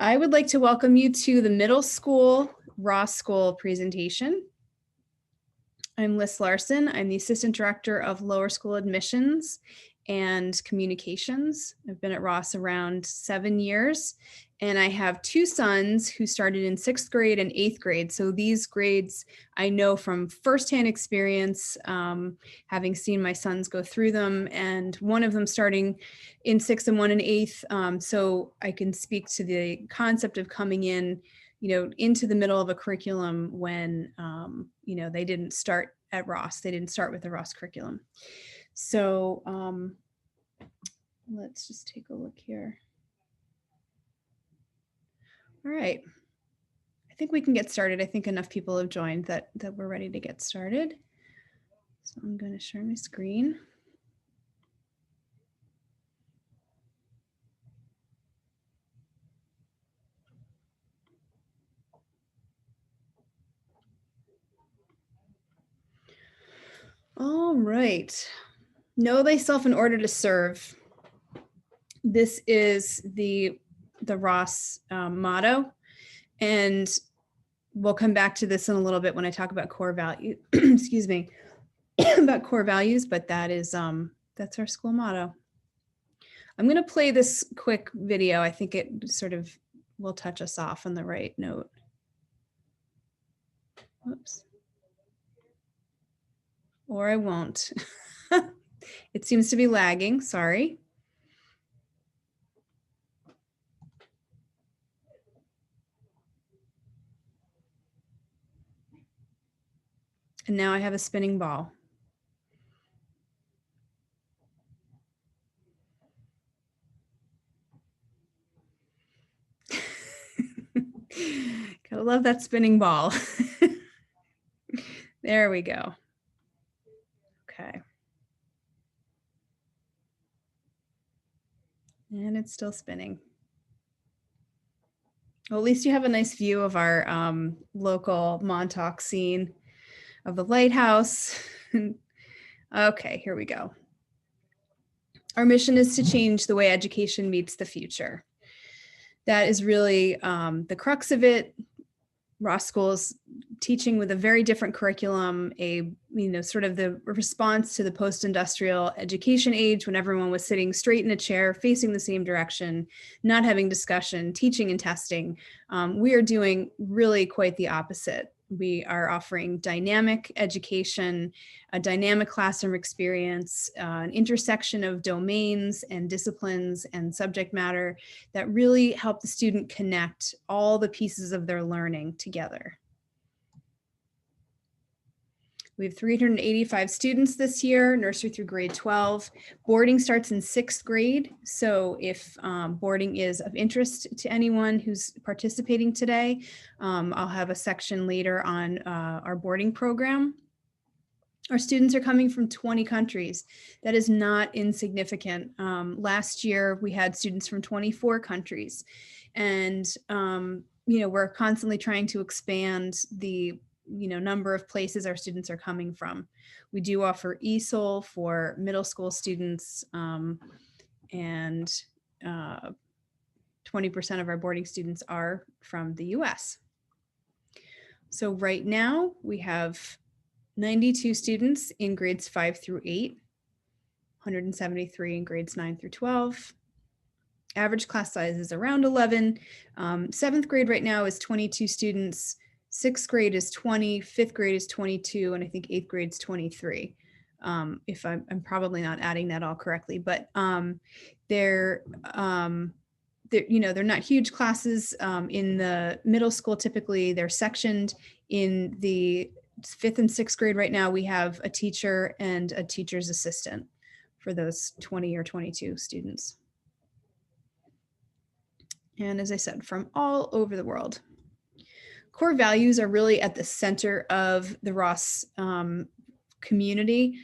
I would like to welcome you to the middle school Ross School presentation. I'm Liss Larson. I'm the Assistant Director of Lower School Admissions and Communications. I've been at Ross around 7 years, and I have two sons who started in 6th grade and 8th grade. So these grades I know from firsthand experience, having seen my sons go through them, and one of them starting in 6th and one in 8th. So I can speak to the concept of coming in into the middle of a curriculum when, they didn't start at Ross. They didn't start with the Ross curriculum. So let's just take a look here. All right. I think we can get started. I think enough people have joined that we're ready to get started. So I'm going to share my screen. All right. Know thyself in order to serve. This is the Ross motto, and we'll come back to this in a little bit when I talk about core value. Excuse me, about core values, but that's our school motto. I'm going to play this quick video. I think it sort of will touch us off on the right note. Whoops. Or I won't. It seems to be lagging. Sorry. And now I have a spinning ball. Gotta love that spinning ball. There we go. Okay. And it's still spinning. Well, at least you have a nice view of our local Montauk scene of the lighthouse. Okay, here we go. Our mission is to change the way education meets the future. That is really the crux of it. Ross School's teaching with a very different curriculum, sort of the response to the post-industrial education age when everyone was sitting straight in a chair, facing the same direction, not having discussion, teaching and testing. We are doing really quite the opposite. We are offering dynamic education, a dynamic classroom experience, an intersection of domains and disciplines and subject matter that really help the student connect all the pieces of their learning together. We have 385 students this year, nursery through grade 12. Boarding starts in 6th grade. So if boarding is of interest to anyone who's participating today, I'll have a section later on our boarding program. Our students are coming from 20 countries. That is not insignificant. Last year, we had students from 24 countries. And, we're constantly trying to expand the number of places our students are coming from. We do offer ESOL for middle school students, and 20% of our boarding students are from the US. So right now we have 92 students in grades 5 through 8, 173 in grades 9 through 12. Average class size is around 11. 7th grade right now is 22 students. 6th grade is 20, 5th grade is 22, and I think 8th grade is 23. If I'm probably not adding that all correctly, but they're not huge classes. In the middle school, typically they're sectioned. In the 5th and 6th grade right now, we have a teacher and a teacher's assistant for those 20 or 22 students. And as I said, from all over the world. Core values are really at the center of the Ross community.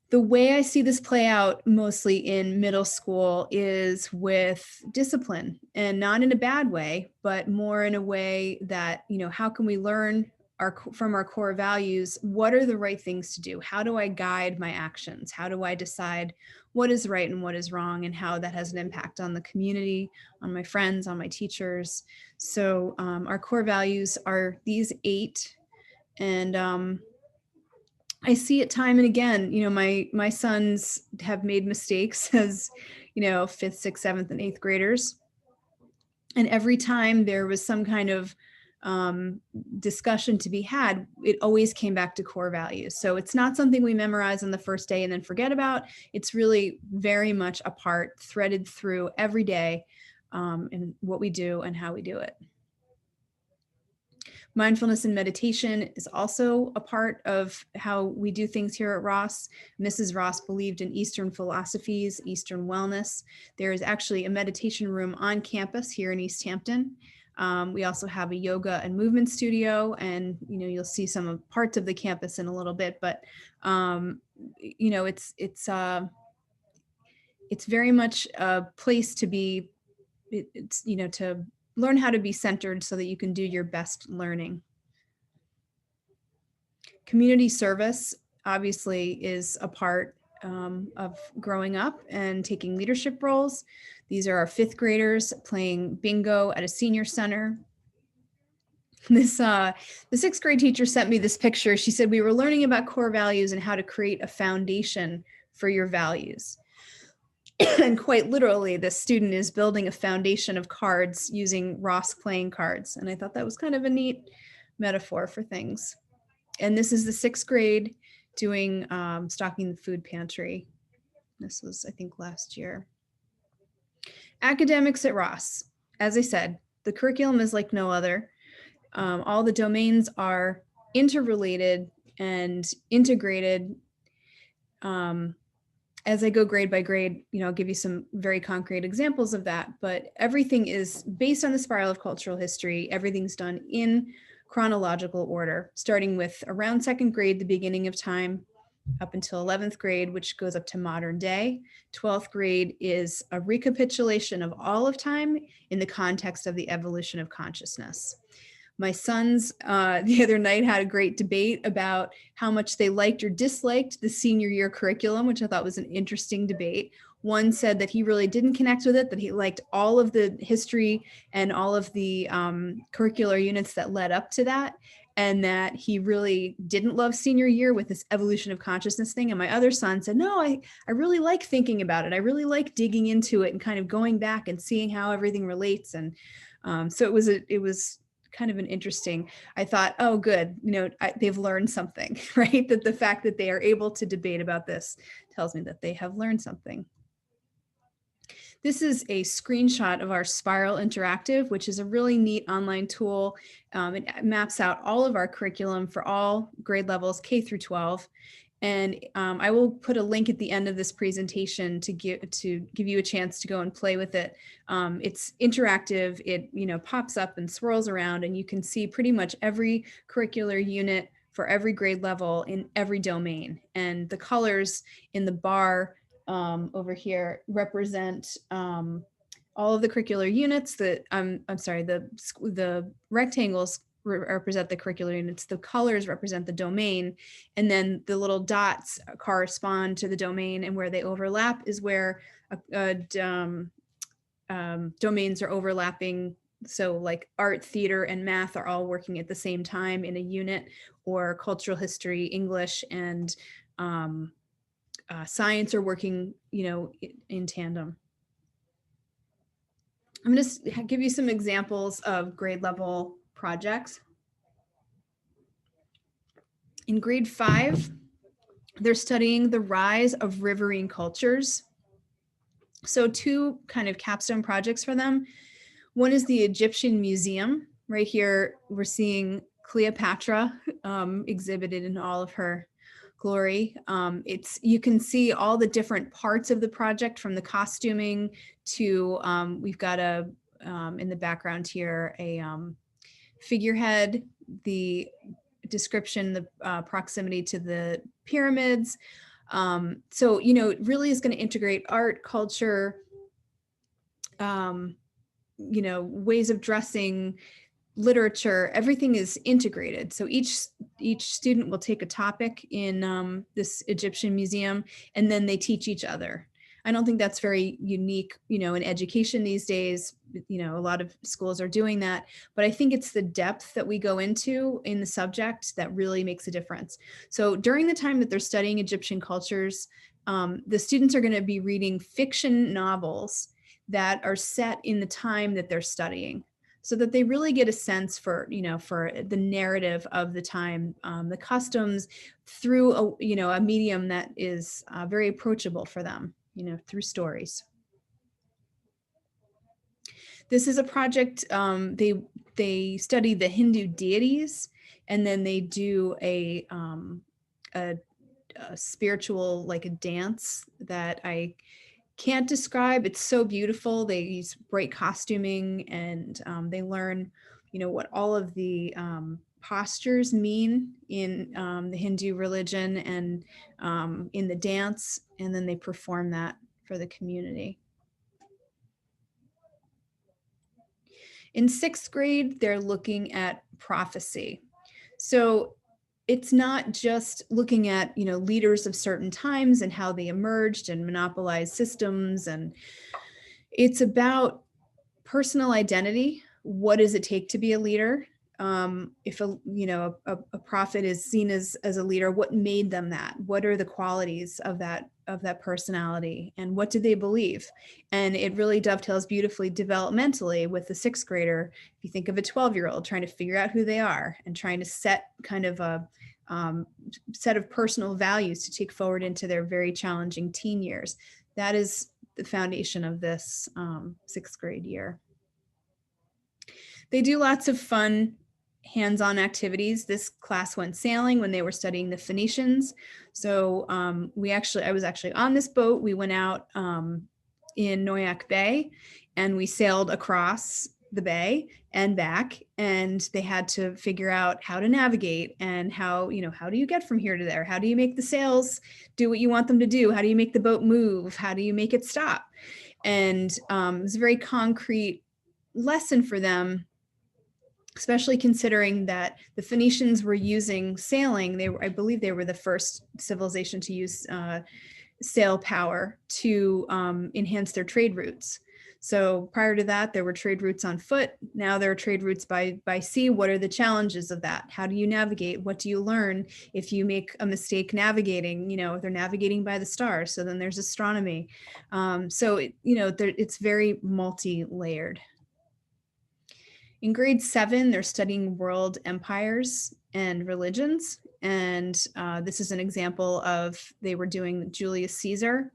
The way I see this play out mostly in middle school is with discipline, and not in a bad way, but more in a way that, how can we learn from our core values, what are the right things to do? How do I guide my actions? How do I decide what is right and what is wrong, and how that has an impact on the community, on my friends, on my teachers? So our core values are these 8, and I see it time and again. My sons have made mistakes as 5th, 6th, 7th, and 8th graders. And every time there was some kind of discussion to be had, it always came back to core values. So it's not something we memorize on the first day and then forget about. It's really very much a part, threaded through every day, in what we do and how we do it. Mindfulness and meditation is also a part of how we do things here at Ross. Mrs. Ross believed in Eastern philosophies, Eastern wellness. There is actually a meditation room on campus here in East Hampton. We also have a yoga and movement studio, and you'll see some of parts of the campus in a little bit. But it's very much a place to be. It's to learn how to be centered so that you can do your best learning. Community service obviously is a part of growing up and taking leadership roles. These are our 5th graders playing bingo at a senior center. The 6th grade teacher sent me this picture. She said, we were learning about core values and how to create a foundation for your values. And quite literally, this student is building a foundation of cards using Ross playing cards. And I thought that was kind of a neat metaphor for things. And this is the 6th grade doing stocking the food pantry. This was, I think, last year. Academics at Ross. As I said, the curriculum is like no other. All the domains are interrelated and integrated. As I go grade by grade, I'll give you some very concrete examples of that, but everything is based on the spiral of cultural history. Everything's done in chronological order, starting with around 2nd grade, the beginning of time, up until 11th grade, which goes up to modern day. 12th grade is a recapitulation of all of time in the context of the evolution of consciousness. My sons the other night had a great debate about how much they liked or disliked the senior year curriculum, which I thought was an interesting debate. One said that he really didn't connect with it, that he liked all of the history and all of the curricular units that led up to that, and that he really didn't love senior year with this evolution of consciousness thing. And my other son said, no, I really like thinking about it. I really like digging into it and kind of going back and seeing how everything relates. And so it was kind of an interesting, I thought, oh, good, they've learned something, right? That the fact that they are able to debate about this tells me that they have learned something. This is a screenshot of our Spiral Interactive, which is a really neat online tool. It maps out all of our curriculum for all grade levels, K through 12. And I will put a link at the end of this presentation to give you a chance to go and play with it. It's interactive. It pops up and swirls around, and you can see pretty much every curricular unit for every grade level in every domain. And the colors in the bar over here represent all of the curricular units. The rectangles represent the curricular units, the colors represent the domain, and then the little dots correspond to the domain, and where they overlap is where domains are overlapping. So like art, theater, and math are all working at the same time in a unit, or cultural history, English, and science are working, in tandem. I'm going to give you some examples of grade level projects. In grade 5, they're studying the rise of riverine cultures. So 2 kind of capstone projects for them. One is the Egyptian Museum. Right here, we're seeing Cleopatra exhibited in all of her glory. You can see all the different parts of the project, from the costuming to, we've got in the background here, a figurehead, the description, the proximity to the pyramids. So, it really is going to integrate art, culture, ways of dressing, literature, everything is integrated. So each student will take a topic in this Egyptian museum, and then they teach each other. I don't think that's very unique, in education these days. A lot of schools are doing that, but I think it's the depth that we go into in the subject that really makes a difference. So during the time that they're studying Egyptian cultures, the students are going to be reading fiction novels that are set in the time that they're studying, so that they really get a sense for the narrative of the time, the customs, through a medium that is very approachable for them, through stories. This is a project, they study the Hindu deities, and then they do a spiritual, like a dance that I can't describe. It's so beautiful. They use bright costuming, and they learn, what all of the postures mean in the Hindu religion and in the dance, and then they perform that for the community. In 6th grade, they're looking at prophecy. So it's not just looking at, leaders of certain times and how they emerged and monopolized systems, and it's about personal identity. What does it take to be a leader? If a prophet is seen as a leader, what made them that? What are the qualities of that personality, and what do they believe? And it really dovetails beautifully developmentally with the 6th grader. If you think of a 12-year-old trying to figure out who they are and trying to set kind of a set of personal values to take forward into their very challenging teen years, that is the foundation of this 6th grade year. They do lots of fun hands-on activities. This class went sailing when they were studying the Phoenicians. So I was actually on this boat. We went out in Noyak Bay, and we sailed across the bay and back, and they had to figure out how to navigate and how do you get from here to there? How do you make the sails do what you want them to do? How do you make the boat move? How do you make it stop? And it was a very concrete lesson for them, especially considering that the Phoenicians were using sailing. I believe they were the first civilization to use sail power to enhance their trade routes. So prior to that, there were trade routes on foot. Now there are trade routes by sea. What are the challenges of that? How do you navigate? What do you learn if you make a mistake navigating? If they're navigating by the stars, so then there's astronomy. It's very multi-layered. In grade 7, they're studying world empires and religions. And this is an example of, they were doing Julius Caesar.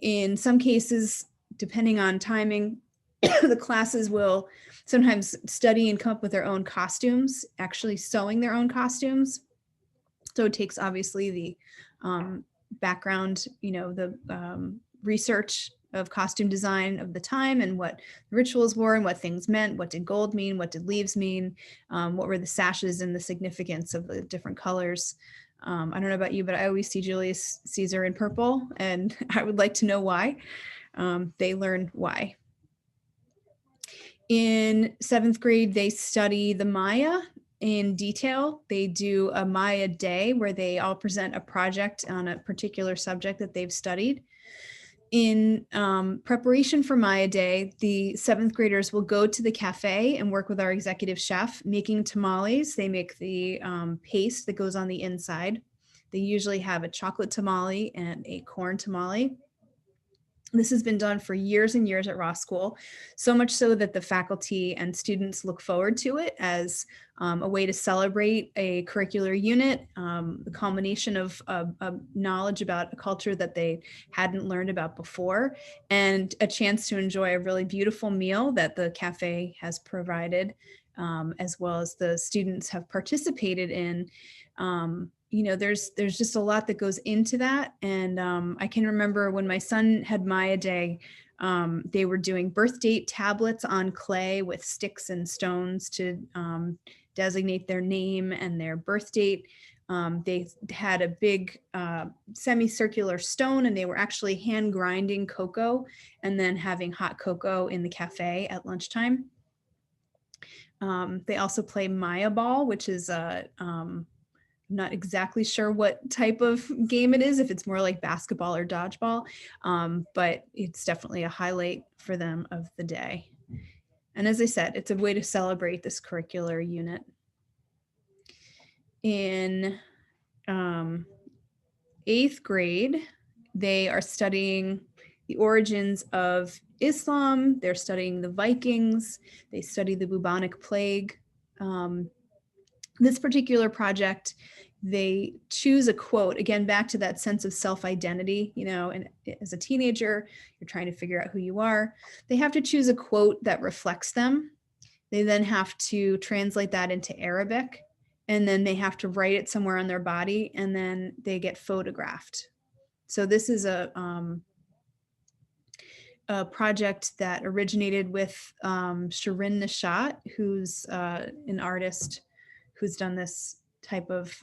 In some cases, depending on timing, the classes will sometimes study and come up with their own costumes, actually sewing their own costumes. So it takes obviously the background, the research of costume design of the time and what the rituals were and what things meant. What did gold mean? What did leaves mean? What were the sashes and the significance of the different colors? I don't know about you, but I always see Julius Caesar in purple, and I would like to know why. They learn why. In 7th grade, they study the Maya in detail. They do a Maya day where they all present a project on a particular subject that they've studied. In preparation for Maya Day, the 7th graders will go to the cafe and work with our executive chef making tamales. They make the paste that goes on the inside. They usually have a chocolate tamale and a corn tamale. This has been done for years and years at Ross School, so much so that the faculty and students look forward to it as a way to celebrate a curricular unit, the culmination of knowledge about a culture that they hadn't learned about before, and a chance to enjoy a really beautiful meal that the cafe has provided, as well as the students have participated in. There's just a lot that goes into that. And I can remember when my son had Maya Day, they were doing birth date tablets on clay with sticks and stones to designate their name and their birth date. They had a big semicircular stone, and they were actually hand grinding cocoa and then having hot cocoa in the cafe at lunchtime. They also play Maya Ball, which is not exactly sure what type of game it is, if it's more like basketball or dodgeball, but it's definitely a highlight for them of the day. And as I said, it's a way to celebrate this curricular unit. In 8th grade, they are studying the origins of Islam. They're studying the Vikings. They study the bubonic plague. This particular project, they choose a quote, again, back to that sense of self-identity, and as a teenager, you're trying to figure out who you are. They have to choose a quote that reflects them. They then have to translate that into Arabic, and then they have to write it somewhere on their body, and then they get photographed. So this is a project that originated with Shirin Nishat, who's an artist who's done this type of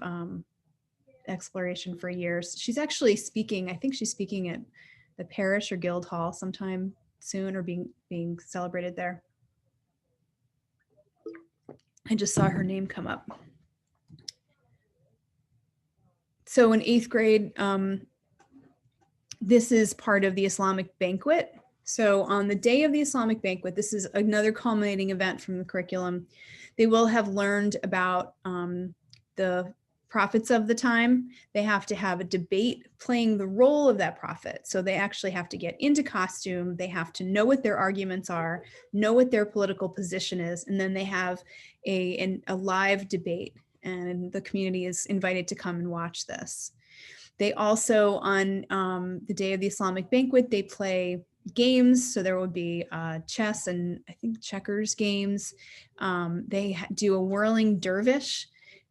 exploration for years. She's actually speaking, I think she's speaking at the Parish or Guild Hall sometime soon, or being celebrated there. I just saw her name come up. So in 8th grade, this is part of the Islamic banquet. So on the day of the Islamic banquet, this is another culminating event from the curriculum. They will have learned about the prophets of the time. They have to have a debate playing the role of that prophet. So they actually have to get into costume. They have to know what their arguments are, know what their political position is, and then they have a live debate, and the community is invited to come and watch this. They also, on the day of the Islamic banquet, they play games. So there would be chess and I think checkers games. They do a whirling dervish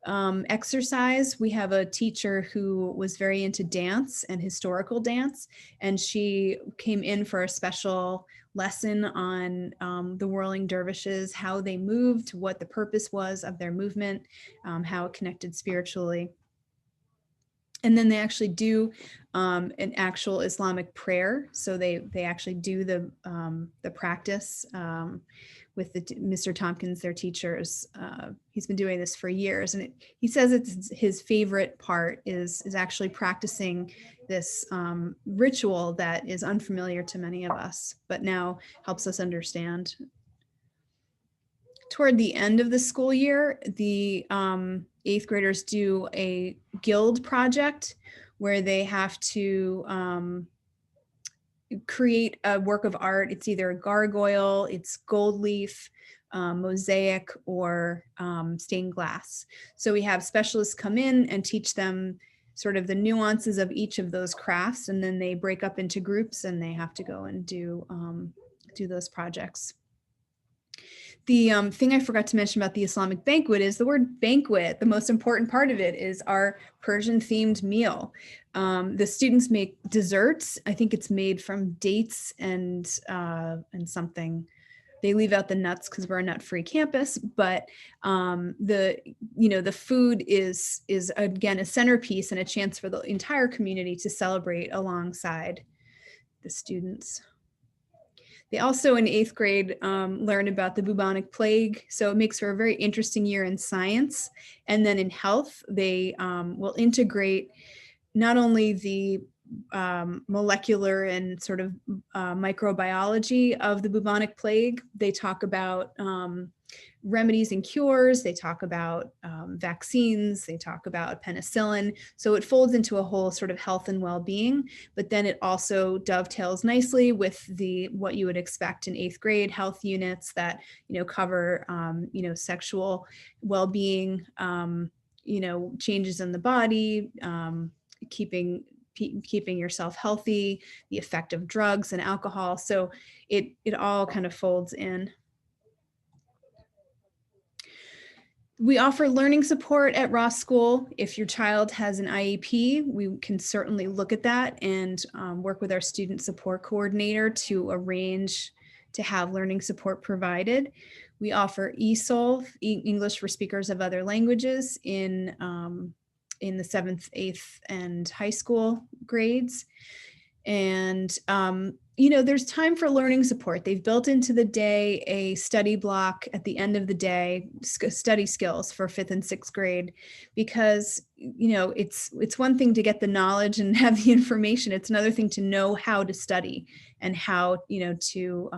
exercise. We have a teacher who was very into dance and historical dance, and she came in for a special lesson on the whirling dervishes, how they moved, what the purpose was of their movement, how it connected spiritually. And then they actually do an actual Islamic prayer. So they actually do the practice with Mr. Tompkins, their teachers. He's been doing this for years, and he says it's his favorite part is actually practicing this ritual that is unfamiliar to many of us, but now helps us understand. Toward the end of the school year, the 8th graders do a guild project where they have to create a work of art. It's either a gargoyle, it's gold leaf, mosaic, or stained glass. So we have specialists come in and teach them sort of the nuances of each of those crafts, and then they break up into groups and they have to go and do those projects. The thing I forgot to mention about the Islamic banquet is the word banquet. The most important part of it is our Persian themed meal. The students make desserts. I think it's made from dates and something. They leave out the nuts because we're a nut-free campus, but the food is again a centerpiece and a chance for the entire community to celebrate alongside the students. They also, in 8th grade, learn about the bubonic plague. So it makes for a very interesting year in science. And then in health, they will integrate not only the molecular and sort of microbiology of the bubonic plague. They talk about remedies and cures. They talk about vaccines. They talk about penicillin. So it folds into a whole sort of health and well-being, but then it also dovetails nicely with what you would expect in 8th grade health units that, cover, sexual well-being, changes in the body, keeping yourself healthy, the effect of drugs and alcohol. So it all kind of folds in. We offer learning support at Ross School. If your child has an IEP, we can certainly look at that and work with our student support coordinator to arrange to have learning support provided. We offer ESOL, English for Speakers of Other Languages, in the 7th, 8th, and high school grades. And there's time for learning support. They've built into the day a study block at the end of the day, study skills for 5th and 6th grade, because, it's one thing to get the knowledge and have the information. It's another thing to know how to study and how, to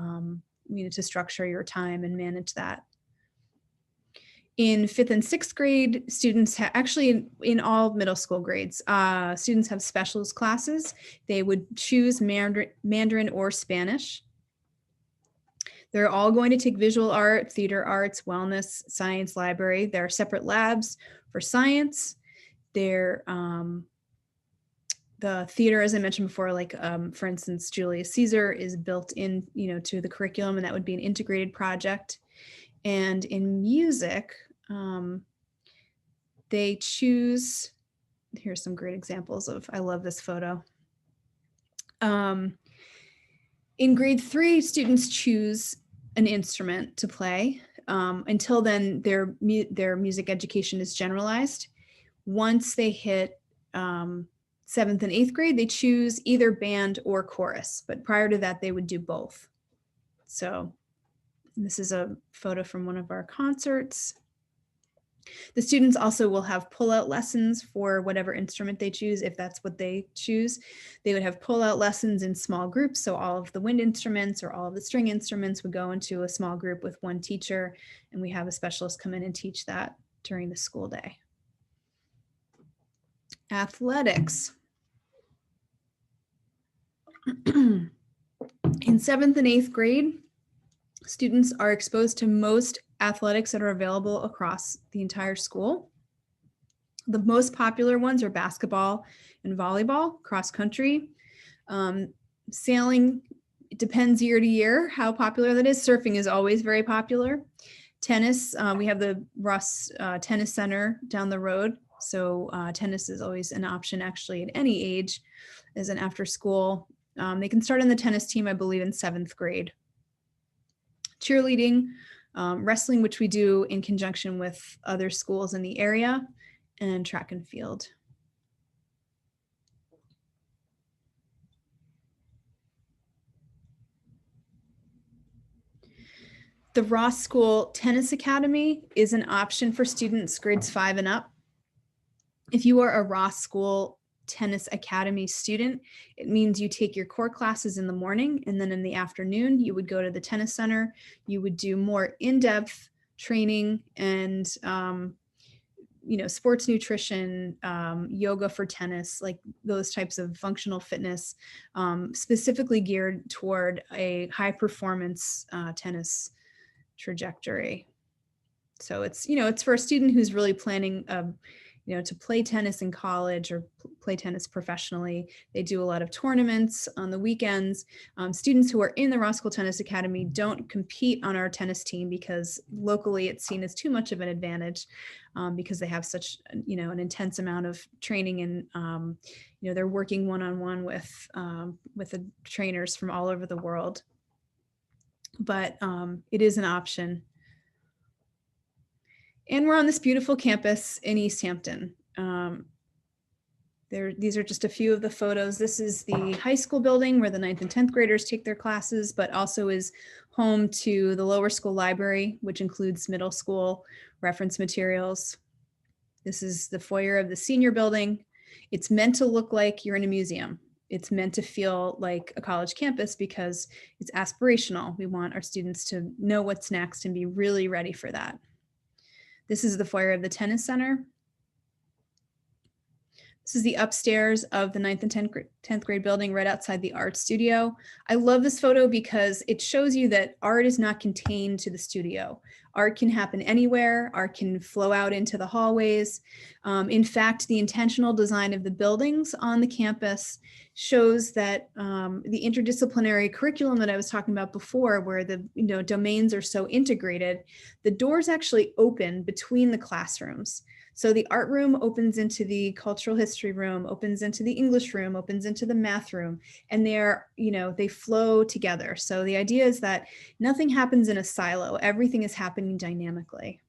structure your time and manage that. In 5th and 6th grade, students actually in all middle school grades, students have specialist classes. They would choose Mandarin or Spanish. They're all going to take visual art, theater arts, wellness, science, library. There are separate labs for science. The theater, as I mentioned before, like for instance, Julius Caesar is built in, to the curriculum, and that would be an integrated project. And in music, they choose, here's some great examples of, I love this photo. In grade 3, students choose an instrument to play. Until then, their music education is generalized. Once they hit 7th and 8th grade, they choose either band or chorus, but prior to that, they would do both. So this is a photo from one of our concerts. The students also will have pull-out lessons for whatever instrument they choose, if that's what they choose. They would have pull-out lessons in small groups, so all of the wind instruments or all of the string instruments would go into a small group with one teacher, and we have a specialist come in and teach that during the school day. Athletics. In 7th and 8th grade, students are exposed to most athletics that are available across the entire school. The most popular ones are basketball and volleyball, cross country. Sailing, it depends year to year how popular that is. Surfing is always very popular. Tennis, we have the Russ Tennis Center down the road. So tennis is always an option actually at any age as an after school. They can start on the tennis team, I believe, in 7th grade. Cheerleading, wrestling, which we do in conjunction with other schools in the area, and track and field. The Ross School Tennis Academy is an option for students grades 5 and up. If you are a Ross School Tennis Academy student, it means you take your core classes in the morning, and then in the afternoon, you would go to the tennis center. You would do more in-depth training and, sports nutrition, yoga for tennis, like those types of functional fitness, specifically geared toward a high performance tennis trajectory. So it's, it's for a student who's really planning, to play tennis in college or play tennis professionally. They do a lot of tournaments on the weekends. Students who are in the Ross School Tennis Academy don't compete on our tennis team because locally it's seen as too much of an advantage because they have such, an intense amount of training, and, they're working one-on-one with the trainers from all over the world. But it is an option. And we're on this beautiful campus in East Hampton. These are just a few of the photos. This is the high school building where the 9th and 10th graders take their classes, but also is home to the lower school library, which includes middle school reference materials. This is the foyer of the senior building. It's meant to look like you're in a museum. It's meant to feel like a college campus because it's aspirational. We want our students to know what's next and be really ready for that. This is the foyer of the tennis center. This is the upstairs of the 9th and 10th grade building right outside the art studio. I love this photo because it shows you that art is not contained to the studio. Art can happen anywhere. Art can flow out into the hallways. In fact, the intentional design of the buildings on the campus shows that the interdisciplinary curriculum that I was talking about before, where the domains are so integrated, the doors actually open between the classrooms. So the art room opens into the cultural history room, opens into the English room, opens into the math room, and they flow together. So the idea is that nothing happens in a silo. Everything is happening dynamically.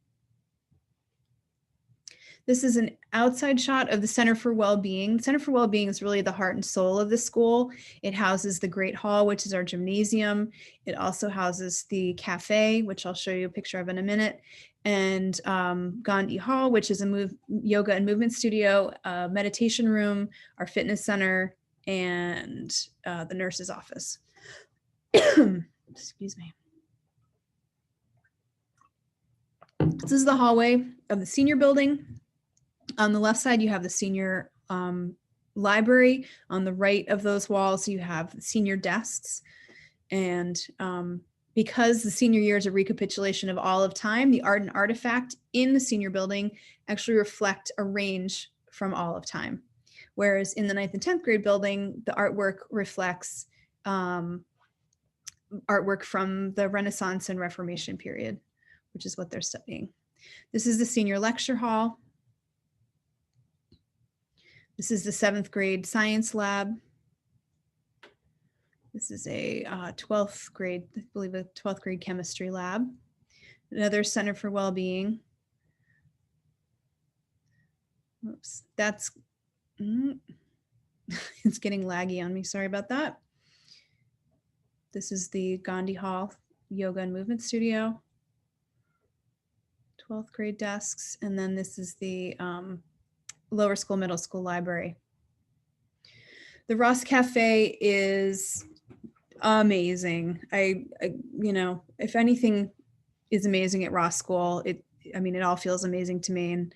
This is an outside shot of the Center for Wellbeing. Center for Wellbeing is really the heart and soul of the school. It houses the Great Hall, which is our gymnasium. It also houses the cafe, which I'll show you a picture of in a minute, and Gandhi Hall, which is a yoga and movement studio, a meditation room, our fitness center, and the nurse's office. Excuse me. This is the hallway of the senior building. On the left side, you have the senior library. On the right of those walls, you have senior desks. And because the senior year is a recapitulation of all of time, the art and artifact in the senior building actually reflect a range from all of time. Whereas in the 9th and 10th grade building, the artwork reflects artwork from the Renaissance and Reformation period, which is what they're studying. This is the senior lecture hall. This is the 7th grade science lab. This is a 12th grade, I believe a 12th grade chemistry lab. Another Center for Wellbeing. Oops, that's, it's getting laggy on me, sorry about that. This is the Gandhi Hall Yoga and Movement Studio. 12th grade desks, and then this is the lower school, middle school library. The Ross Cafe is amazing. I you know, if anything is amazing at Ross School, it all feels amazing to me.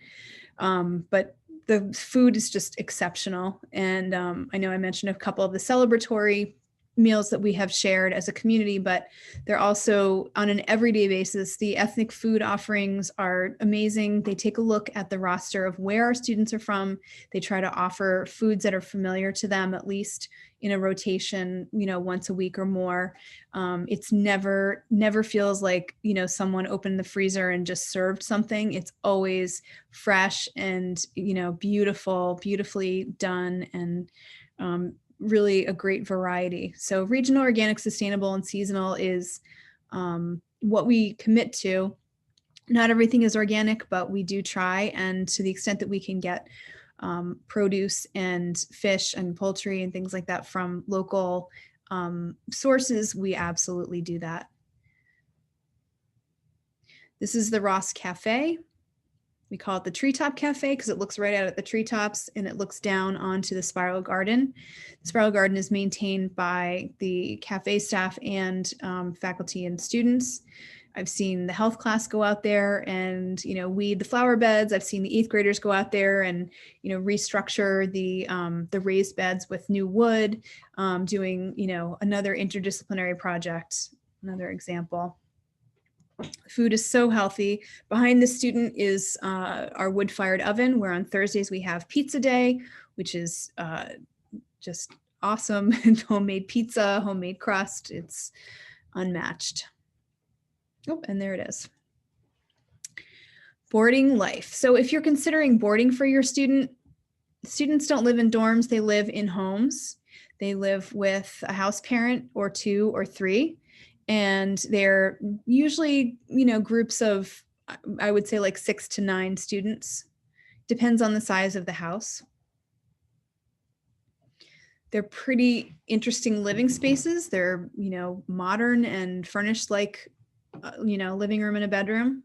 And but the food is just exceptional. And I know I mentioned a couple of the celebratory meals that we have shared as a community, but they're also on an everyday basis. The ethnic food offerings are amazing. They take a look at the roster of where our students are from. They try to offer foods that are familiar to them, at least in a rotation, you know, once a week or more. It's never feels like, you know, someone opened the freezer and just served something. It's always fresh and, you know, beautifully done, and really a great variety. So regional, organic, sustainable, and seasonal is what we commit to. Not everything is organic, but we do try. And to the extent that we can get produce and fish and poultry and things like that from local sources, we absolutely do that. This is the Ross Cafe. We call it the Treetop Cafe because it looks right out at the treetops and it looks down onto the Spiral Garden. The Spiral Garden is maintained by the cafe staff and faculty and students. I've seen the health class go out there and, you know, weed the flower beds. I've seen the 8th graders go out there and, you know, restructure the raised beds with new wood, doing, you know, another interdisciplinary project, another example. Food is so healthy. Behind the student is our wood-fired oven, where on Thursdays we have pizza day, which is just awesome. And homemade pizza, homemade crust. It's unmatched. Oh, and there it is. Boarding life. So if you're considering boarding for your students don't live in dorms, they live in homes. They live with a house parent or 2 or 3. And they're usually, you know, groups of, I would say like 6 to 9 students. Depends on the size of the house. They're pretty interesting living spaces. They're, you know, modern and furnished like, you know, living room and a bedroom.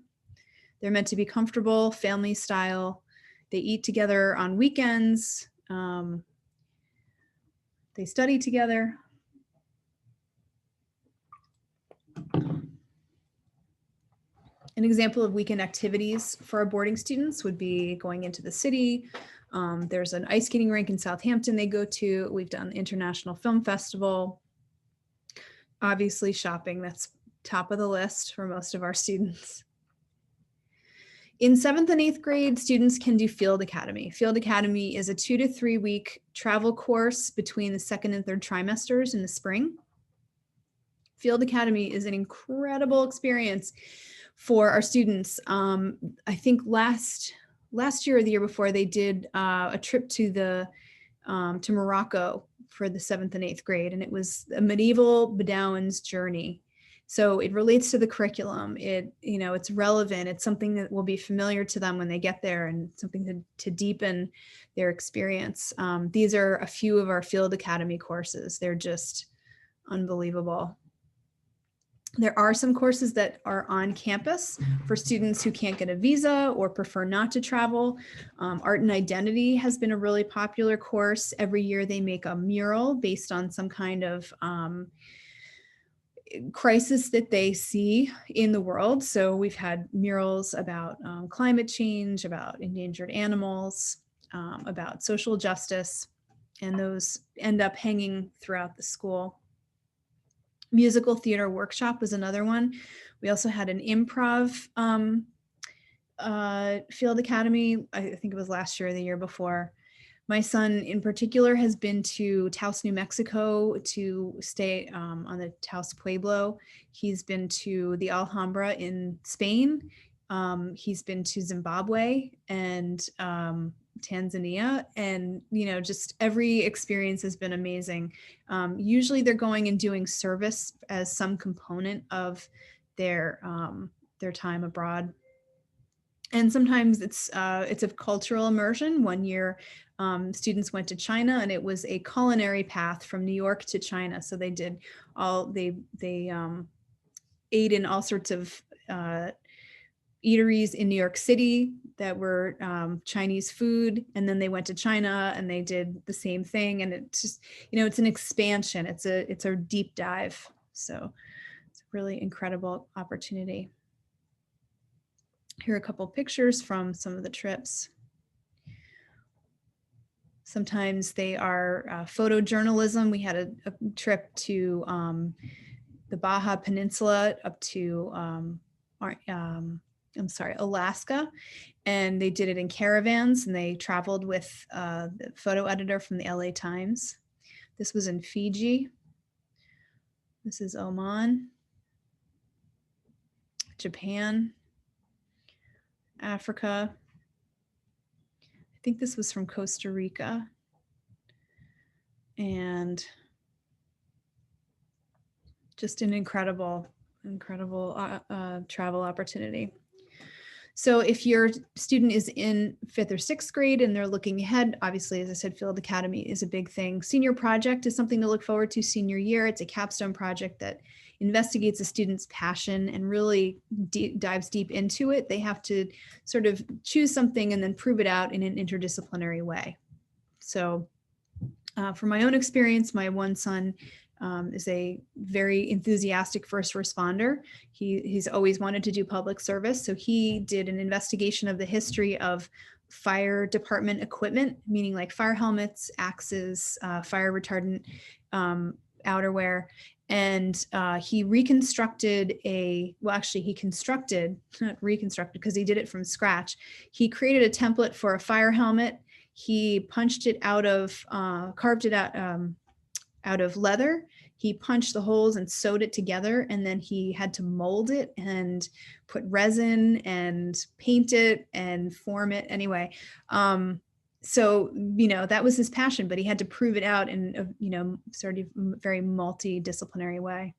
They're meant to be comfortable, family style. They eat together on weekends. They study together. An example of weekend activities for our boarding students would be going into the city. There's an ice skating rink in Southampton they go to. We've done the International Film Festival. Obviously shopping, that's top of the list for most of our students. In 7th and 8th grade, students can do Field Academy. Field Academy is a 2 to 3 week travel course between the 2nd and 3rd trimesters in the spring. Field Academy is an incredible experience for our students. I think last year or the year before, they did a trip to Morocco for the 7th and 8th grade, and it was a medieval Bedouin's journey. So it relates to the curriculum. It's relevant. It's something that will be familiar to them when they get there, and something to deepen their experience. These are a few of our Field Academy courses. They're just unbelievable. There are some courses that are on campus for students who can't get a visa or prefer not to travel. Art and Identity has been a really popular course. Every year they make a mural based on some kind of crisis that they see in the world. So we've had murals about climate change, about endangered animals, about social justice, and those end up hanging throughout the school. Musical theater workshop was another one. We also had an improv Field Academy. I think it was last year or the year before. My son in particular has been to Taos, New Mexico to stay on the Taos Pueblo. He's been to the Alhambra in Spain. He's been to Zimbabwe and Tanzania, and just every experience has been amazing. Usually they're going and doing service as some component of their time abroad. And sometimes it's a cultural immersion. One year, students went to China, and it was a culinary path from New York to China. So they did they ate in all sorts of eateries in New York City that were Chinese food, and then they went to China and they did the same thing. And it's just, it's an expansion. It's a deep dive. So it's a really incredible opportunity. Here are a couple pictures from some of the trips. Sometimes they are photojournalism. We had a trip to the Baja Peninsula up to Alaska, and they did it in caravans, and they traveled with the photo editor from the LA Times. This was in Fiji. This is Oman, Japan, Africa. I think this was from Costa Rica. And just an incredible travel opportunity. So if your student is in 5th or 6th grade and they're looking ahead, obviously, as I said, Field Academy is a big thing. Senior project is something to look forward to senior year. It's a capstone project that investigates a student's passion and really dives deep into it. They have to sort of choose something and then prove it out in an interdisciplinary way. So from my own experience, my one son is a very enthusiastic first responder. He's always wanted to do public service. So he did an investigation of the history of fire department equipment, meaning like fire helmets, axes, fire retardant outerwear. And he reconstructed not reconstructed because he did it from scratch. He created a template for a fire helmet. He punched it carved it out of leather. He punched the holes and sewed it together, and then he had to mold it and put resin and paint it and form it anyway. So, that was his passion, but he had to prove it out in a, sort of very multidisciplinary way.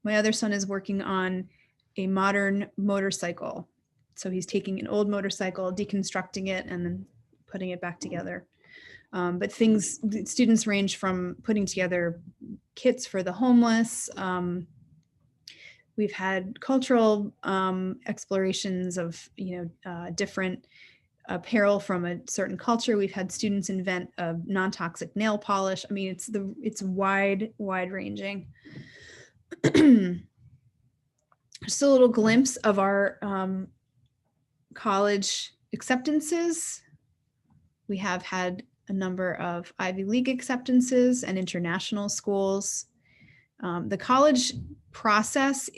My other son is working on a modern motorcycle. So he's taking an old motorcycle, deconstructing it, and then putting it back together. But students range from putting together kits for the homeless. We've had cultural explorations of, different apparel from a certain culture. We've had students invent a non-toxic nail polish. I mean, it's wide ranging. Just a little glimpse of our college acceptances. We have had a number of Ivy League acceptances and international schools. The college process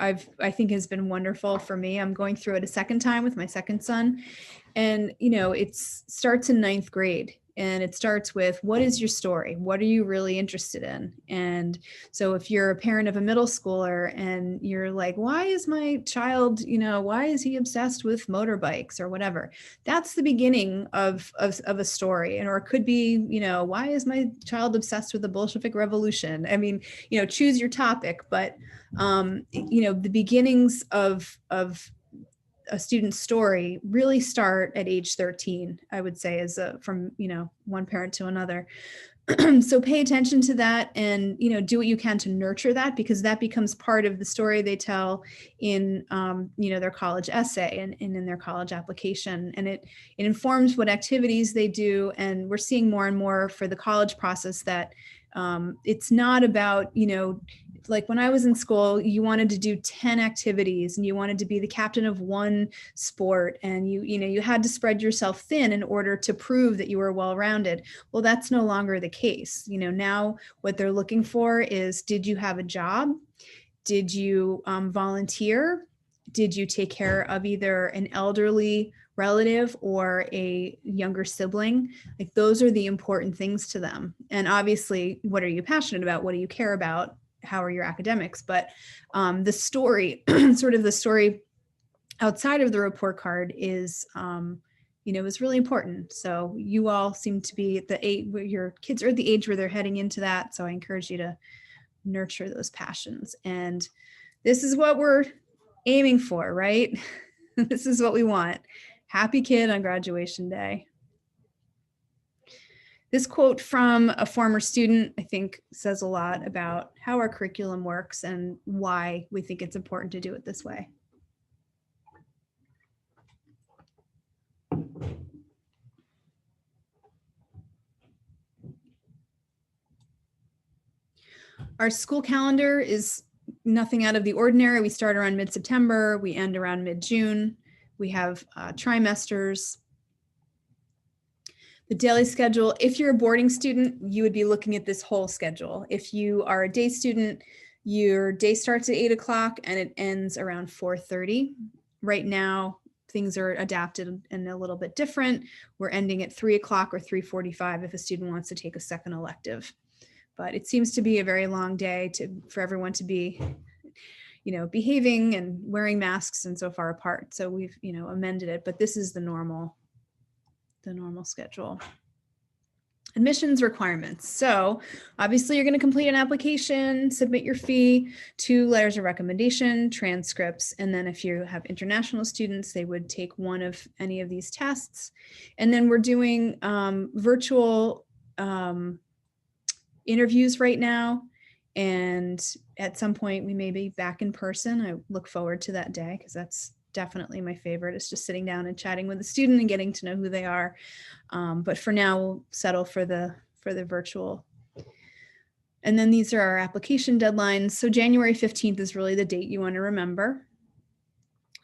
I think has been wonderful for me. I'm going through it a second time with my second son, and it starts in 9th grade, And it starts with, what is your story? What are you really interested in? And so if you're a parent of a middle schooler and you're like, why is my child, why is he obsessed with motorbikes or whatever? That's the beginning of a story. And, or it could be, why is my child obsessed with the Bolshevik Revolution? I mean, choose your topic, but, the beginnings of a student's story really start at age 13, I would say, from one parent to another. So pay attention to that, and do what you can to nurture that, because that becomes part of the story they tell in their college essay and in their college application, and it informs what activities they do. And we're seeing more and more for the college process that it's not about like when I was in school, you wanted to do 10 activities and you wanted to be the captain of one sport, and you had to spread yourself thin in order to prove that you were well-rounded. Well, that's no longer the case. Now what they're looking for is, did you have a job? Did you volunteer? Did you take care of either an elderly relative or a younger sibling? Like, those are the important things to them. And obviously, what are you passionate about? What do you care about? How are your academics? But the story, sort of the story outside of the report card is, is really important. So you all seem to be at the age where your kids are at the age where they're heading into that. So I encourage you to nurture those passions. And this is what we're aiming for, right? This is what we want. Happy kid on graduation day. This quote from a former student, I think, says a lot about how our curriculum works and why we think it's important to do it this way. Our school calendar is nothing out of the ordinary. We start around mid-September, we end around mid-June. We have trimesters. The daily schedule, if you're a boarding student, you would be looking at this whole schedule. If you are a day student, your day starts at 8 o'clock and it ends around 4:30. Right now, things are adapted and a little bit different. We're ending at 3 o'clock or 3:45 if a student wants to take a second elective. But it seems to be a very long day for everyone to be, behaving and wearing masks and so far apart. So we've, amended it, but this is the normal schedule. Admissions requirements. So obviously you're going to complete an application, submit your fee, 2 letters of recommendation, transcripts, and then if you have international students, they would take one of any of these tests. And then we're doing virtual interviews right now. And at some point we may be back in person. I look forward to that day because that's definitely my favorite. It's just sitting down and chatting with a student and getting to know who they are. But for now, we'll settle for the virtual. And then these are our application deadlines. So January 15th is really the date you want to remember.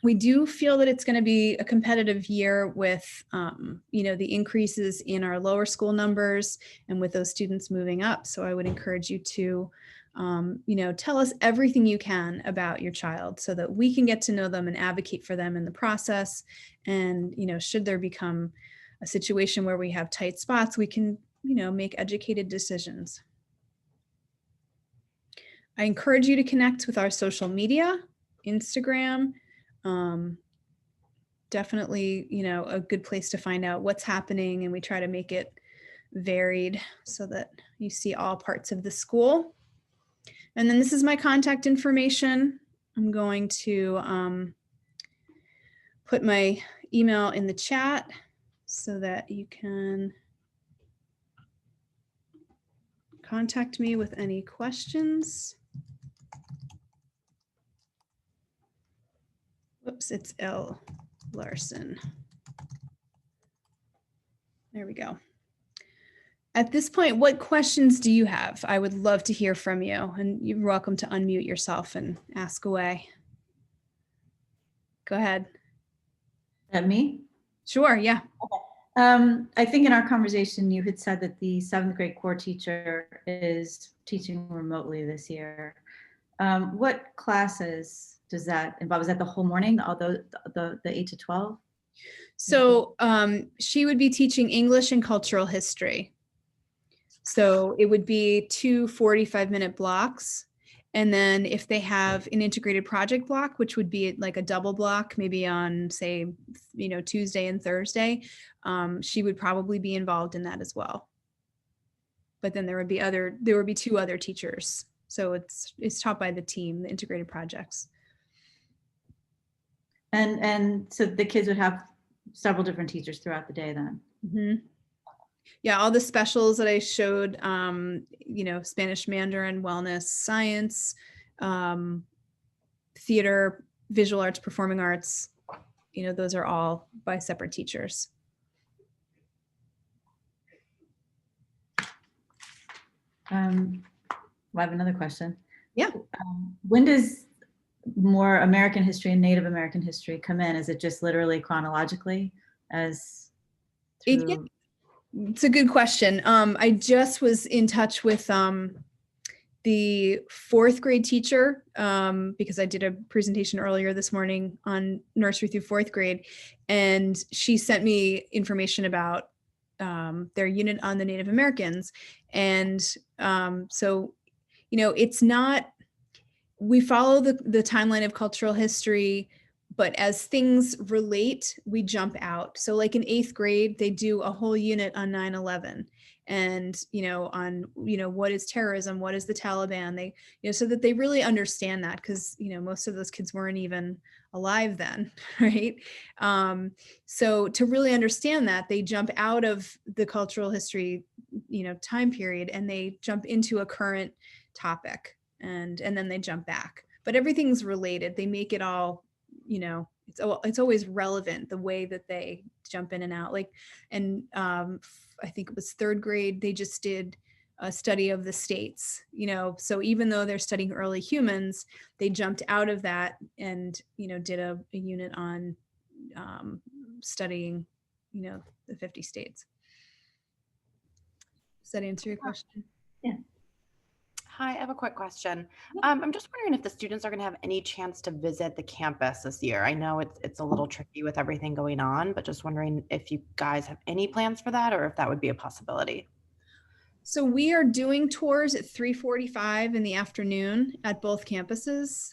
We do feel that it's going to be a competitive year with, the increases in our lower school numbers and with those students moving up. So I would encourage you to, tell us everything you can about your child so that we can get to know them and advocate for them in the process. And, should there become a situation where we have tight spots, we can, make educated decisions. I encourage you to connect with our social media, Instagram. Definitely, a good place to find out what's happening, and we try to make it varied so that you see all parts of the school. And then this is my contact information. I'm going to put my email in the chat so that you can contact me with any questions. Whoops, it's L. Larson. There we go. At this point, what questions do you have? I would love to hear from you, and you're welcome to unmute yourself and ask away. Go ahead. That me? Sure, yeah. Okay. I think in our conversation, you had said that the 7th grade core teacher is teaching remotely this year. What classes does that involve? Is that the whole morning, although the 8 to 12? So she would be teaching English and cultural history. So it would be 2 45-minute blocks. And then if they have an integrated project block, which would be like a double block, maybe on, say, Tuesday and Thursday, she would probably be involved in that as well. But then there would be 2 other teachers. So it's taught by the team, the integrated projects. And so the kids would have several different teachers throughout the day then. Mm-hmm. Yeah, all the specials that I showed, Spanish, Mandarin, wellness, science, theater, visual arts, performing arts, those are all by separate teachers. I have another question. Yeah. When does more American history and Native American history come in? Is it just literally chronologically as through? It's a good question. I just was in touch with the 4th grade teacher because I did a presentation earlier this morning on nursery through 4th grade, and she sent me information about their unit on the Native Americans. And so, it's not, we follow the timeline of cultural history, but as things relate, we jump out. So like in 8th grade, they do a whole unit on 9/11 and, on, what is terrorism? What is the Taliban? They, so that they really understand that, because, most of those kids weren't even alive then, right? So to really understand that, they jump out of the cultural history, time period, and they jump into a current topic, and then they jump back. But everything's related. They make it all, it's always relevant, the way that they jump in and out. And I think it was 3rd grade, they just did a study of the states, so even though they're studying early humans, they jumped out of that and, did a unit on studying, the 50 states. Does that answer your question? Yeah. Hi, I have a quick question. I'm just wondering if the students are going to have any chance to visit the campus this year. I know it's a little tricky with everything going on, but just wondering if you guys have any plans for that, or if that would be a possibility. So we are doing tours at 3:45 in the afternoon at both campuses.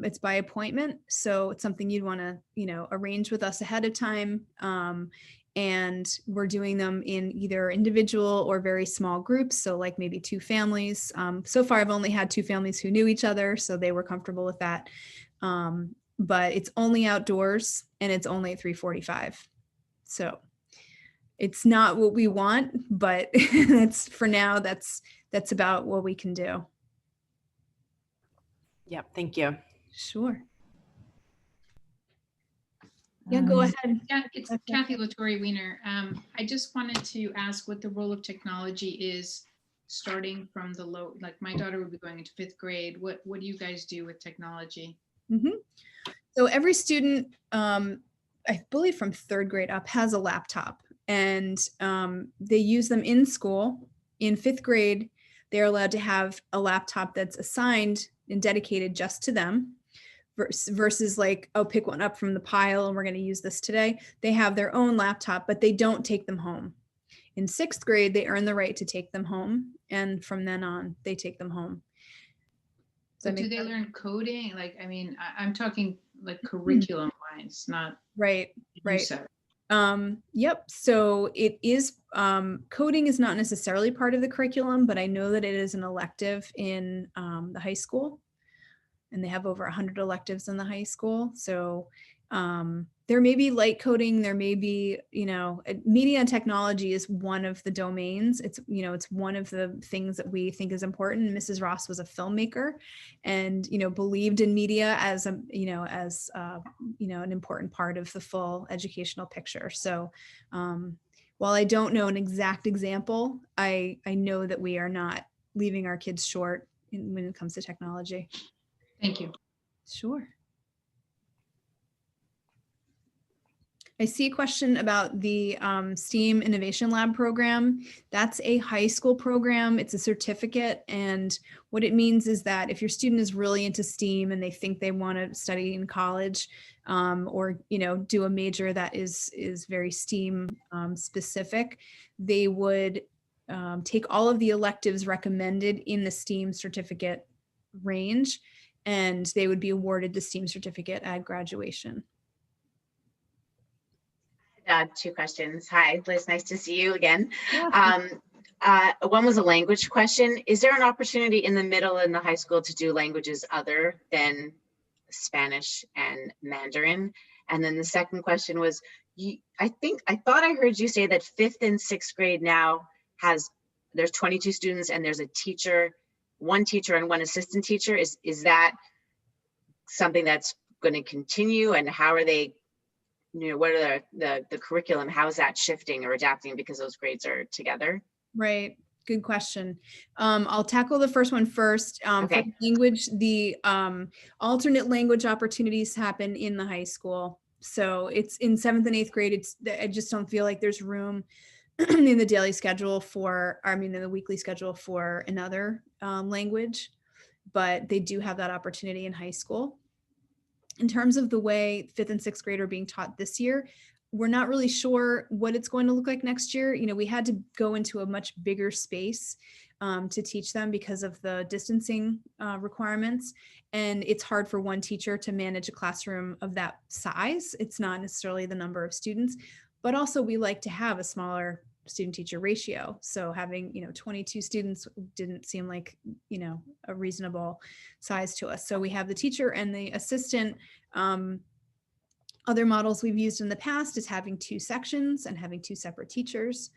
It's by appointment, so it's something you'd want to, arrange with us ahead of time. And we're doing them in either individual or very small groups, so like maybe 2 families. So far, I've only had 2 families who knew each other, so they were comfortable with that. But it's only outdoors, and it's only at 3:45. So it's not what we want, but that's for now, that's about what we can do. Yep, thank you. Sure. Yeah, go ahead. Yeah, it's Kathy Latore Wiener. I just wanted to ask what the role of technology is starting from the low, like my daughter would be going into 5th grade. What do you guys do with technology? Mm-hmm. So every student, I believe from 3rd grade up, has a laptop, and they use them in school. In 5th grade, they're allowed to have a laptop that's assigned and dedicated just to them, versus like, oh, pick one up from the pile and we're going to use this today. They have their own laptop, but they don't take them home. In 6th grade, they earn the right to take them home, and from then on, they take them home. So do they learn coding? Like, I mean, I'm talking like curriculum wise, not right. So. Yep. So it is, coding is not necessarily part of the curriculum, but I know that it is an elective in the high school, and they have over 100 electives in the high school. So there may be light coding, there may be, media and technology is one of the domains. It's, it's one of the things that we think is important. Mrs. Ross was a filmmaker and, believed in media as an important part of the full educational picture. So while I don't know an exact example, I know that we are not leaving our kids short when it comes to technology. Thank you. Sure. I see a question about the STEAM Innovation Lab program. That's a high school program. It's a certificate. And what it means is that if your student is really into STEAM and they think they want to study in college, or, you know, do a major that is very STEAM specific, they would take all of the electives recommended in the STEAM certificate range, and they would be awarded the STEAM certificate at graduation. 2 questions. Hi, Liz, nice to see you again. Yeah. One was a language question. Is there an opportunity in the middle and the high school to do languages other than Spanish and Mandarin? And then the second question was, I thought I heard you say that 5th and 6th grade now there's 22 students and there's a teacher, 1 teacher and 1 assistant teacher. Is that something that's going to continue, and how are they, you know, what are the curriculum, how is that shifting or adapting because those grades are together? Right. Good question. I'll tackle the first one first. Okay. For language, the alternate language opportunities happen in the high school. So it's in 7th and 8th grade. I just don't feel like there's room in the daily schedule in the weekly schedule for another language, but they do have that opportunity in high school. In terms of the way 5th and 6th grade are being taught this year, we're not really sure what it's going to look like next year. You know, we had to go into a much bigger space to teach them because of the distancing requirements. And it's hard for one teacher to manage a classroom of that size. It's not necessarily the number of students, but also we like to have a smaller student teacher ratio. So having, 22 students didn't seem like, a reasonable size to us. So we have the teacher and the assistant. Other models we've used in the past is having 2 sections and having 2 separate teachers.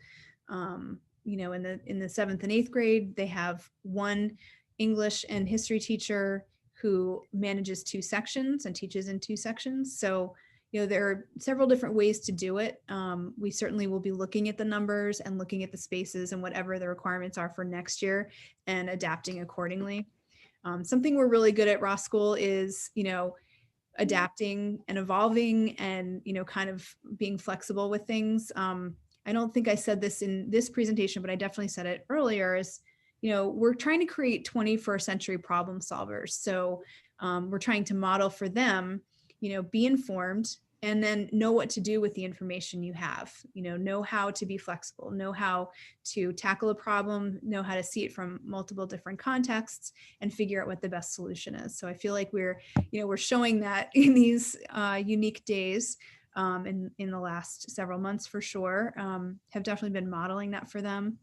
In the 7th and 8th grade, they have 1 English and history teacher who manages 2 sections and teaches in 2 sections. So there are several different ways to do it. We certainly will be looking at the numbers and looking at the spaces and whatever the requirements are for next year and adapting accordingly. Something we're really good at Ross School is, adapting and evolving and, kind of being flexible with things. I don't think I said this in this presentation, but I definitely said it earlier is, we're trying to create 21st century problem solvers. So we're trying to model for them, be informed and then know what to do with the information you have, know how to be flexible, know how to tackle a problem, know how to see it from multiple different contexts and figure out what the best solution is. So I feel like we're showing that in these unique days in the last several months for sure, have definitely been modeling that for them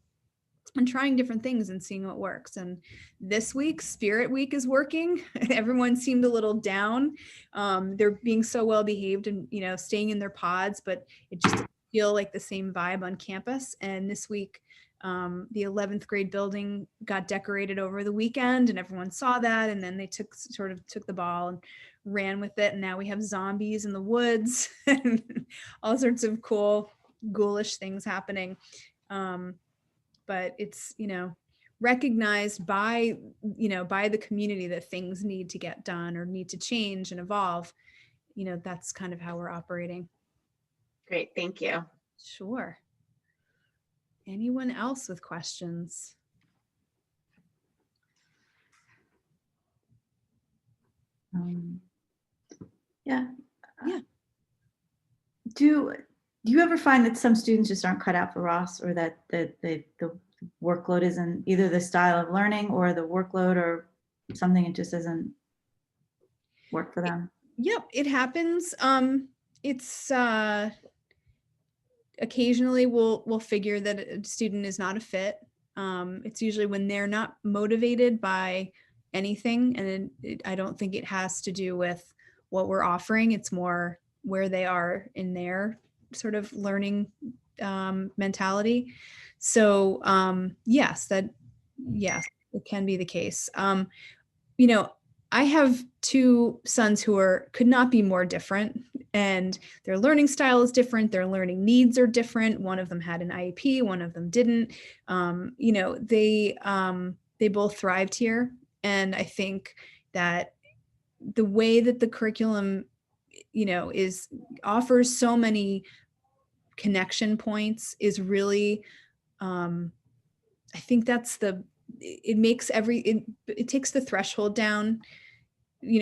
and trying different things and seeing what works. And this week, Spirit Week is working. Everyone seemed a little down. They're being so well behaved and, staying in their pods, but it just didn't feel like the same vibe on campus. And this week, the 11th grade building got decorated over the weekend and everyone saw that. And then they took the ball and ran with it. And now we have zombies in the woods and all sorts of cool, ghoulish things happening. But it's, recognized by the community that things need to get done or need to change and evolve. That's kind of how we're operating. Great, thank you. Sure. Anyone else with questions? Yeah. Do you ever find that some students just aren't cut out for Ross, or that the workload isn't either the style of learning or the workload or something, it just doesn't work for them? Yep, it happens. It's occasionally we'll figure that a student is not a fit. It's usually when they're not motivated by anything, and I don't think it has to do with what we're offering. It's more where they are in their sort of learning mentality. So yes, it can be the case. I have 2 sons who could not be more different, and their learning style is different. Their learning needs are different. One of them had an IEP, one of them didn't. They both thrived here. And I think that the way that the curriculum offers so many connection points, is really, I think it makes it takes the threshold down,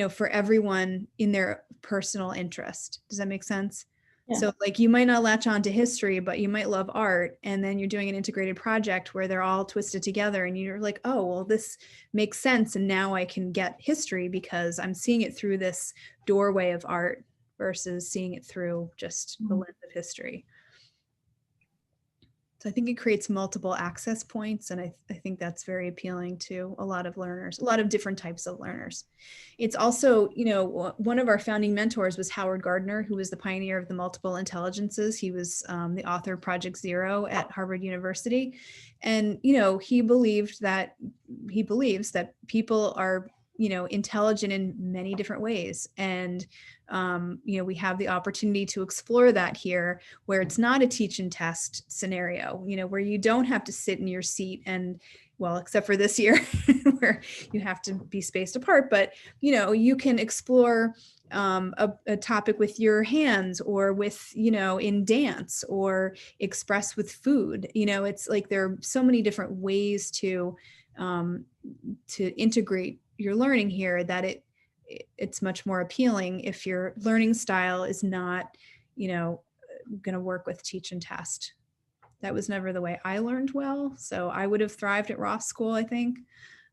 for everyone in their personal interest. Does that make sense? Yeah. So like you might not latch on to history, but you might love art, and then you're doing an integrated project where they're all twisted together and you're like, oh, well, this makes sense. And now I can get history because I'm seeing it through this doorway of art versus seeing it through just the lens of history. So I think it creates multiple access points, and I think that's very appealing to a lot of learners, a lot of different types of learners. It's also, one of our founding mentors was Howard Gardner, who was the pioneer of the multiple intelligences. He was the author of Project Zero at Harvard University. And, he believes that people are, intelligent in many different ways. And, we have the opportunity to explore that here, where it's not a teach and test scenario, where you don't have to sit in your seat and, well, except for this year where you have to be spaced apart, but, you can explore a topic with your hands, or with, in dance, or express with food. It's like there are so many different ways to integrate your learning here, that it's much more appealing if your learning style is not, going to work with teach and test. That was never the way I learned well. So I would have thrived at Ross School, I think.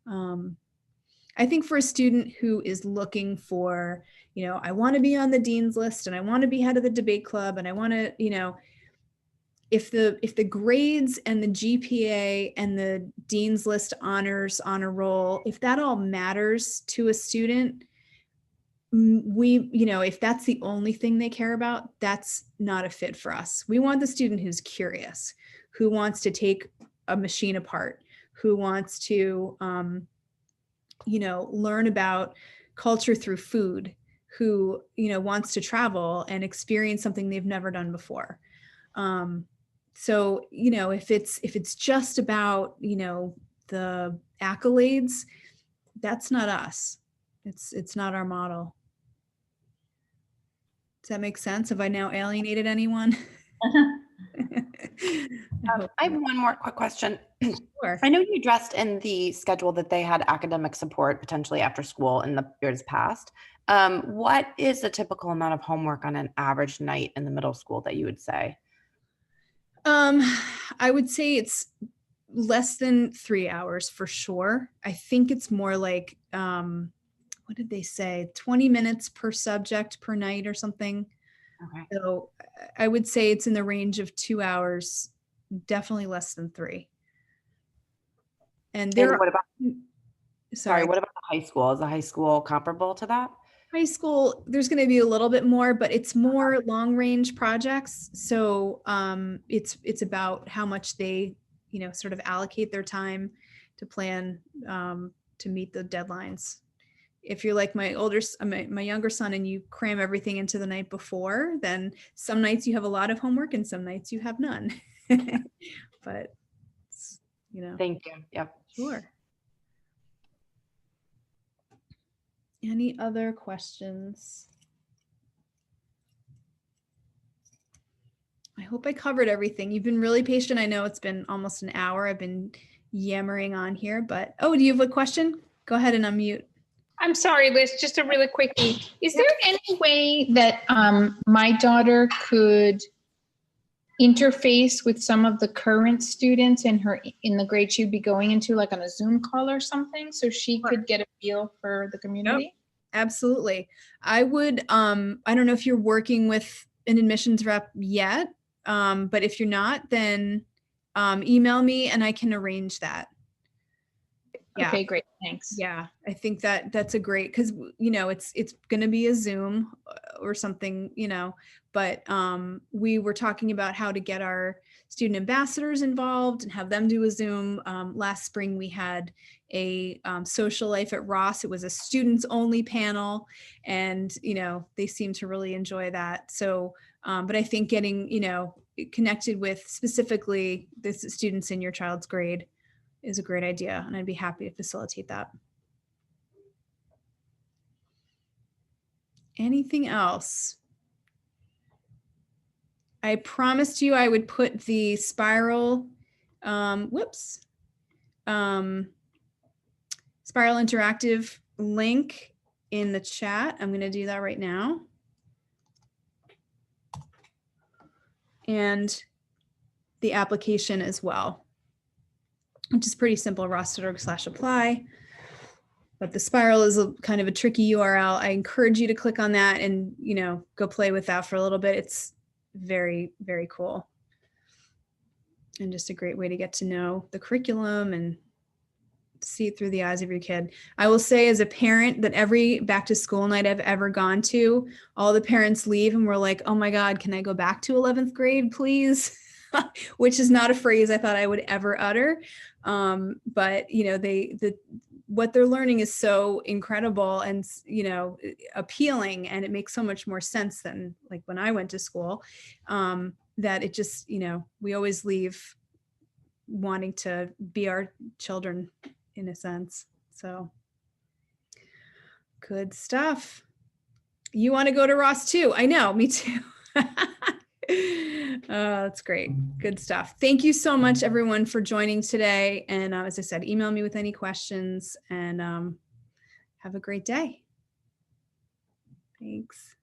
I think for a student who is looking for, I want to be on the dean's list, and I want to be head of the debate club, and I want to, if the grades and the GPA and the dean's list honor roll, if that all matters to a student, if that's the only thing they care about, that's not a fit for us. We want the student who's curious, who wants to take a machine apart, who wants to, learn about culture through food, who, wants to travel and experience something they've never done before. So, if it's just about, the accolades, that's not us. It's not our model. Does that make sense? Have I now alienated anyone? I have one more quick question. Sure. I know you addressed in the schedule that they had academic support potentially after school in the years past. What is the typical amount of homework on an average night in the middle school that you would say? I would say it's less than 3 hours for sure. I think it's more like, what did they say? 20 minutes per subject per night or something. Okay. So I would say it's in the range of 2 hours, definitely less than 3. And there, what about, sorry, what about the high school? Is the high school comparable to that? high school, there's going to be a little bit more, but it's more long range projects. So it's about how much they, sort of allocate their time to plan to meet the deadlines. If you're like my younger son, and you cram everything into the night before, then some nights you have a lot of homework and some nights you have none. But, Thank you. Yep. Sure. Any other questions? I hope I covered everything. You've been really patient. I know it's been almost an hour. I've been yammering on here, but, oh, do you have a question? Go ahead and unmute. I'm sorry, Liz, just a really quickie. Is there any way that my daughter could interface with some of the current students in the grade she'd be going into, like on a Zoom call or something, so she could get a feel for the community? Yep. Absolutely. I would, I don't know if you're working with an admissions rep yet, but if you're not, then email me and I can arrange that. Yeah. Okay, great. Thanks. Yeah, I think that's a great, because it's going to be a Zoom or something, but we were talking about how to get our student ambassadors involved and have them do a Zoom. Last spring we had a social life at Ross. It was a students only panel, and they seem to really enjoy that. So, but I think getting connected with specifically the students in your child's grade is a great idea, and I'd be happy to facilitate that. Anything else? I promised you I would put the spiral, Spiral Interactive link in the chat. I'm going to do that right now. And the application as well, which is pretty simple, ross.org/apply. But the spiral is a kind of a tricky URL. I encourage you to click on that and, you know, go play with that for a little bit. It's very, very cool. And just a great way to get to know the curriculum and see it through the eyes of your kid. I will say as a parent that every back to school night I've ever gone to, all the parents leave and we're like, oh my God, can I go back to 11th grade, please? Which is not a phrase I thought I would ever utter. But you know, what they're learning is so incredible and, you know, appealing, and it makes so much more sense than like when I went to school, that it just, you know, we always leave wanting to be our children in a sense. So good stuff. You want to go to Ross too? I know, me too. That's great. Good stuff. Thank you so much, everyone, for joining today. And as I said, email me with any questions, and have a great day. Thanks.